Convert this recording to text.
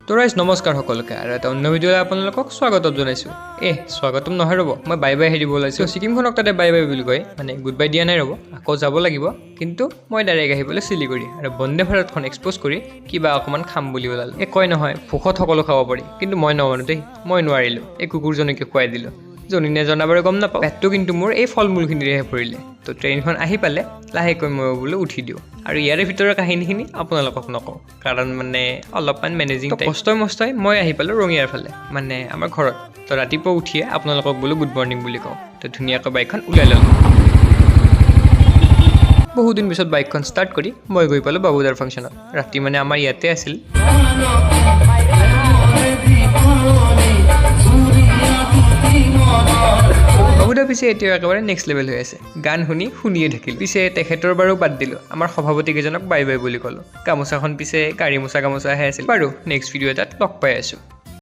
তো ৰাইজ নমস্কাৰ সকলোকে আৰু এটা অন্য ভিডিঅ'লৈ আপোনালোকক স্বাগতম জনাইছোঁ। স্বাগতম নহয় ৰ'ব, মই বাই বাই দিব ওলাইছোঁ। ছিকিমখনক তাতে বাই বাই বুলি কয়, মানে গুড বাই দিয়া নাই ৰ'ব, আকৌ যাব লাগিব। কিন্তু মই ডাইৰেক্ট আহিবলৈ শিলিগুৰি আৰু বন্দে ভাৰতখন এক্সপ'জ কৰি কিবা অকণমান খাম বুলি ওলালোঁ। কয় নহয় ভোকত সকলো খাব পাৰি, কিন্তু মই নমানো দেই, মই নোৱাৰিলোঁ। এই কুকুৰজনীকে খুৱাই দিলোঁ। জনী নেজনা বাৰু গম নাপাওঁ, পেটটো কিন্তু মোৰ এই ফল মূলখিনিৰেহে পৰিলে। তো ট্ৰেইনখন আহি পালে লাহেকৈ মই বোলো উঠি দিওঁ, আৰু ইয়াৰে ভিতৰৰ কাহিনীখিনি আপোনালোকক নকওঁ, কাৰণ মানে অলপমান মেনেজিং কষ্টই মষ্টই মই আহি পালোঁ ৰঙিয়াৰ ফালে, মানে আমাৰ ঘৰত। তো ৰাতিপুৱা উঠিয়ে আপোনালোকক বোলো গুড মৰ্ণিং বুলি কওঁ। তো ধুনীয়াকৈ বাইকখন ওলাই ল'লোঁ। বহুদিন পিছত বাইকখন ষ্টাৰ্ট কৰি মই গৈ পালোঁ বাবুদাৰ ফাংচনত। ৰাতি মানে আমাৰ ইয়াতে আছিল। বাবুদা পিছে এতিয়াও একেবাৰে নেক্সট লেভেল হৈ আছে, গান শুনিয়ে থাকিল। পিছে তেখেতৰ বাৰু বাদ দিলোঁ, আমাৰ সভাপতিকেইজনক বাই বাই বুলি ক'লোঁ। গামোচাখন পিছে গাড়ী মোচা গামোচাহে আছিল। বাৰু নেক্সট ভিডিঅ' এটাত লগ পাই আছোঁ।